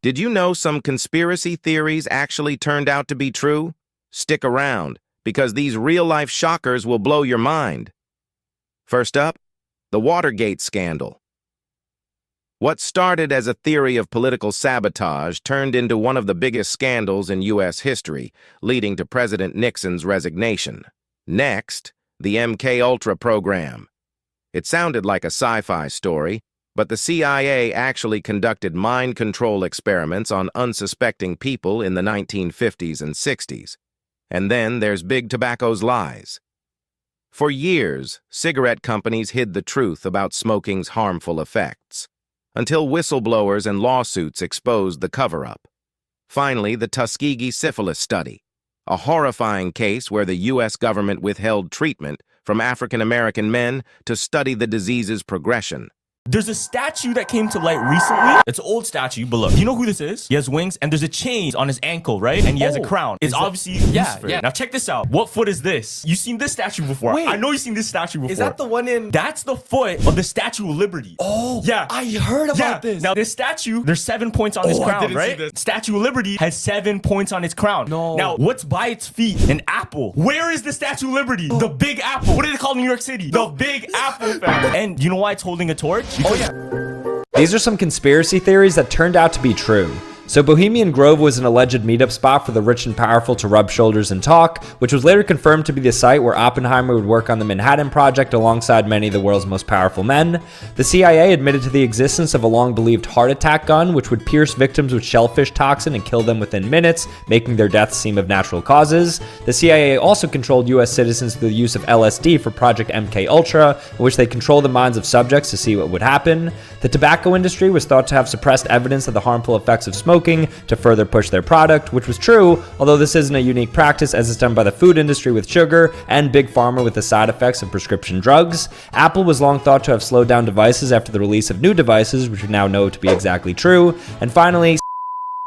Did you know some conspiracy theories actually turned out to be true? Stick around, because these real-life shockers will blow your mind. First up, the Watergate scandal. What started as a theory of political sabotage turned into one of the biggest scandals in U.S. history, leading to President Nixon's resignation. Next, the MK-Ultra program. It sounded like a sci-fi story, but the CIA actually conducted mind control experiments on unsuspecting people in the 1950s and 60s. And then there's Big Tobacco's lies. For years, cigarette companies hid the truth about smoking's harmful effects, until whistleblowers and lawsuits exposed the cover-up. Finally, the Tuskegee syphilis study, a horrifying case where the U.S. government withheld treatment from African-American men to study the disease's progression. There's a statue that came to light recently. It's an old statue, but look, you know who this is? He has wings, and there's a chain on his ankle, right? And he has a crown. It's obviously Lucifer. Yeah. Now check this out. What foot is this? You've seen this statue before. Wait. I know you've seen this statue before. Is that the one in... That's the foot of the Statue of Liberty. Oh, yeah. I heard about this. Now, this statue, there's 7 points on his I crown, didn't right? see this. Statue of Liberty has 7 points on its crown. No. Now, what's by its feet? An apple. Where is the Statue of Liberty? The Big Apple. What do they call New York City? The Big Apple, fam. And you know why it's holding a torch? Because These are some conspiracy theories that turned out to be true. So Bohemian Grove was an alleged meetup spot for the rich and powerful to rub shoulders and talk, which was later confirmed to be the site where Oppenheimer would work on the Manhattan Project alongside many of the world's most powerful men. The CIA admitted to the existence of a long-believed heart attack gun, which would pierce victims with shellfish toxin and kill them within minutes, making their deaths seem of natural causes. The CIA also controlled U.S. citizens through the use of LSD for Project MK-Ultra, in which they controlled the minds of subjects to see what would happen. The tobacco industry was thought to have suppressed evidence of the harmful effects of smoking to further push their product, which was true, although this isn't a unique practice as it's done by the food industry with sugar and Big Pharma with the side effects of prescription drugs. Apple was long thought to have slowed down devices after the release of new devices, which we now know to be exactly true. And finally,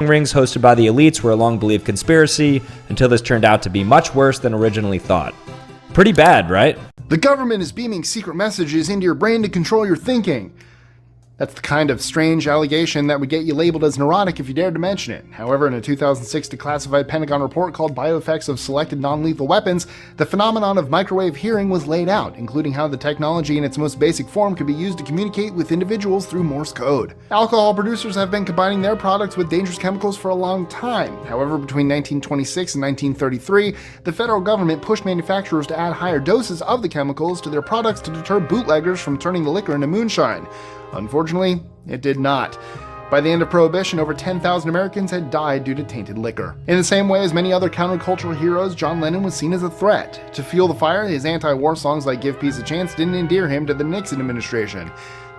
rings hosted by the elites were a long-believed conspiracy until this turned out to be much worse than originally thought. Pretty bad, right? The government is beaming secret messages into your brain to control your thinking. That's the kind of strange allegation that would get you labeled as neurotic if you dared to mention it. However, in a 2006 declassified Pentagon report called Bioeffects of Selected Non-Lethal Weapons, the phenomenon of microwave hearing was laid out, including how the technology in its most basic form could be used to communicate with individuals through Morse code. Alcohol producers have been combining their products with dangerous chemicals for a long time. However, between 1926 and 1933, the federal government pushed manufacturers to add higher doses of the chemicals to their products to deter bootleggers from turning the liquor into moonshine. Unfortunately, it did not. By the end of Prohibition, over 10,000 Americans had died due to tainted liquor. In the same way as many other countercultural heroes, John Lennon was seen as a threat. To fuel the fire, his anti-war songs like Give Peace a Chance didn't endear him to the Nixon administration.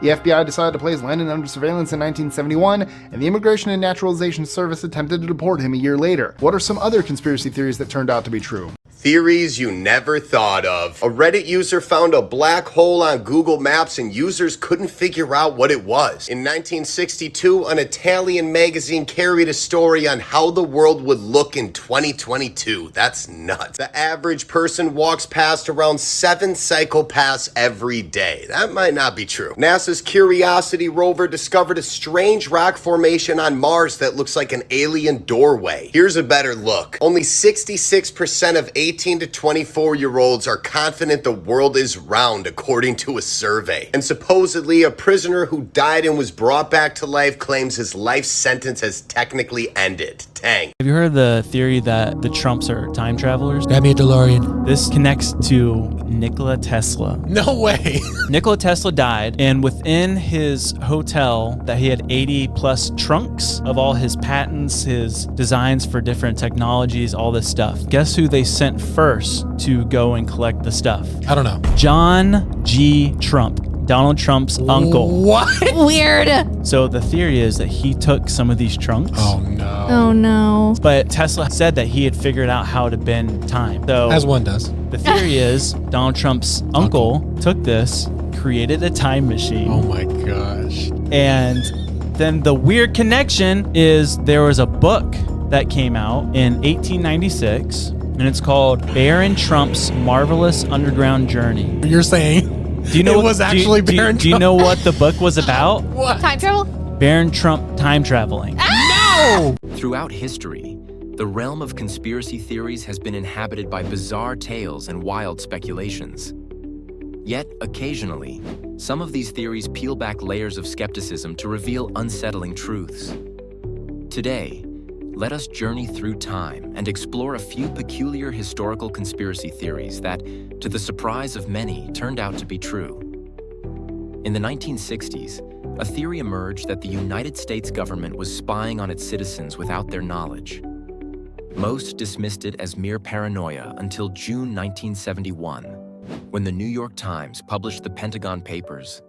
The FBI decided to place Lennon under surveillance in 1971, and the Immigration and Naturalization Service attempted to deport him a year later. What are some other conspiracy theories that turned out to be true? Theories you never thought of. A Reddit user found a black hole on Google Maps and users couldn't figure out what it was. In 1962, an Italian magazine carried a story on how the world would look in 2022. That's nuts. The average person walks past around 7 psychopaths every day. That might not be true. NASA's Curiosity rover discovered a strange rock formation on Mars that looks like an alien doorway. Here's a better look. Only 66% of 18 to 24-year-olds are confident the world is round, according to a survey. And supposedly, a prisoner who died and was brought back to life claims his life sentence has technically ended. Dang. Have you heard of the theory that the Trumps are time travelers? Grab me a DeLorean. This connects to Nikola Tesla. No way. Nikola Tesla died, and within his hotel that he had 80 plus trunks of all his patents, his designs for different technologies, all this stuff. Guess who they sent first to go and collect the stuff? I don't know. John G. Trump. Donald Trump's uncle. What? Weird. So the theory is that he took some of these trunks. Oh no. Oh no. But Tesla said that he had figured out how to bend time. So As one does. the theory is Donald Trump's uncle took this, created a time machine. Oh my gosh. And then the weird connection is there was a book that came out in 1896, and it's called Baron Trump's Marvelous Underground Journey. You're saying Do you know it was actually Baron Do you Trump? know what the book was about? What? Time travel? Baron Trump time traveling. No! No! Throughout history, the realm of conspiracy theories has been inhabited by bizarre tales and wild speculations. Yet, occasionally, some of these theories peel back layers of skepticism to reveal unsettling truths. Today, let us journey through time and explore a few peculiar historical conspiracy theories that, to the surprise of many, turned out to be true. In the 1960s, a theory emerged that the United States government was spying on its citizens without their knowledge. Most dismissed it as mere paranoia until June 1971, when the New York Times published the Pentagon Papers,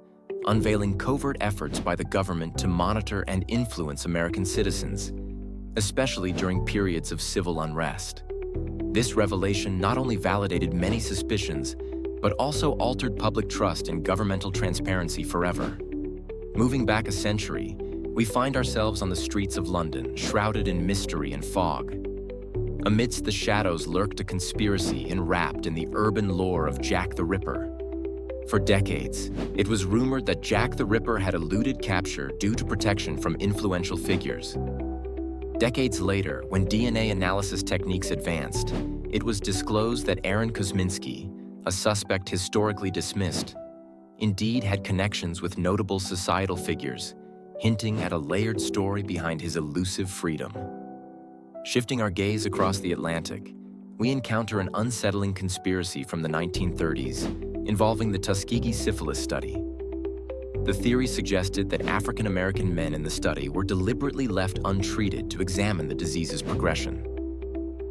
unveiling covert efforts by the government to monitor and influence American citizens, especially during periods of civil unrest. This revelation not only validated many suspicions, but also altered public trust in governmental transparency forever. Moving back a century, we find ourselves on the streets of London, shrouded in mystery and fog. Amidst the shadows lurked a conspiracy enwrapped in the urban lore of Jack the Ripper. For decades, it was rumored that Jack the Ripper had eluded capture due to protection from influential figures. Decades later, when DNA analysis techniques advanced, it was disclosed that Aaron Kosminski, a suspect historically dismissed, indeed had connections with notable societal figures, hinting at a layered story behind his elusive freedom. Shifting our gaze across the Atlantic, we encounter an unsettling conspiracy from the 1930s involving the Tuskegee syphilis study. The theory suggested that African American men in the study were deliberately left untreated to examine the disease's progression.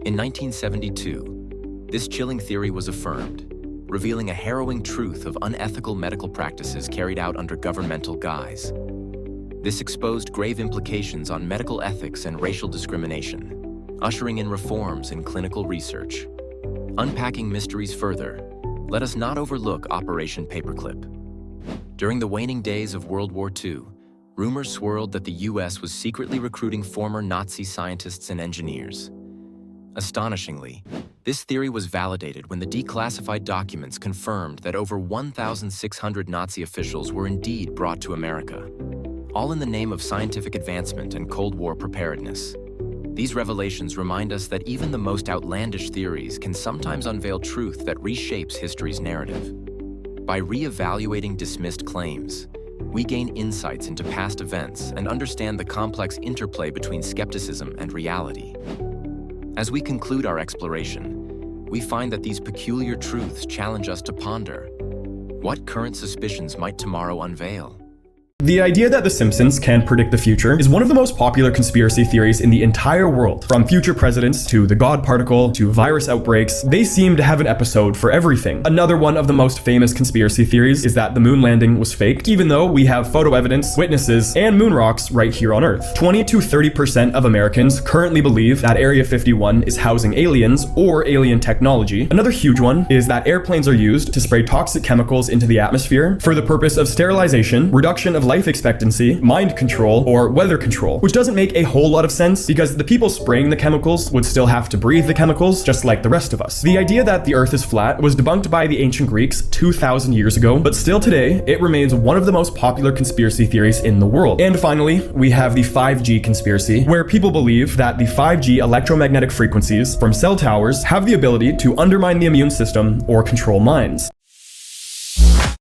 In 1972, this chilling theory was affirmed, revealing a harrowing truth of unethical medical practices carried out under governmental guise. This exposed grave implications on medical ethics and racial discrimination, ushering in reforms in clinical research. Unpacking mysteries further, let us not overlook Operation Paperclip. During the waning days of World War II, rumors swirled that the US was secretly recruiting former Nazi scientists and engineers. Astonishingly, this theory was validated when the declassified documents confirmed that over 1,600 Nazi officials were indeed brought to America, all in the name of scientific advancement and Cold War preparedness. These revelations remind us that even the most outlandish theories can sometimes unveil truth that reshapes history's narrative. By re-evaluating dismissed claims, we gain insights into past events and understand the complex interplay between skepticism and reality. As we conclude our exploration, we find that these peculiar truths challenge us to ponder: what current suspicions might tomorrow unveil? The idea that The Simpsons can predict the future is one of the most popular conspiracy theories in the entire world. From future presidents to the God particle to virus outbreaks, they seem to have an episode for everything. Another one of the most famous conspiracy theories is that the moon landing was faked, even though we have photo evidence, witnesses, and moon rocks right here on Earth. 20 to 30% of Americans currently believe that Area 51 is housing aliens or alien technology. Another huge one is that airplanes are used to spray toxic chemicals into the atmosphere for the purpose of sterilization, reduction of life expectancy, mind control, or weather control, which doesn't make a whole lot of sense because the people spraying the chemicals would still have to breathe the chemicals just like the rest of us. The idea that the Earth is flat was debunked by the ancient Greeks 2,000 years ago, but still today, it remains one of the most popular conspiracy theories in the world. And finally, we have the 5G conspiracy, where people believe that the 5G electromagnetic frequencies from cell towers have the ability to undermine the immune system or control minds.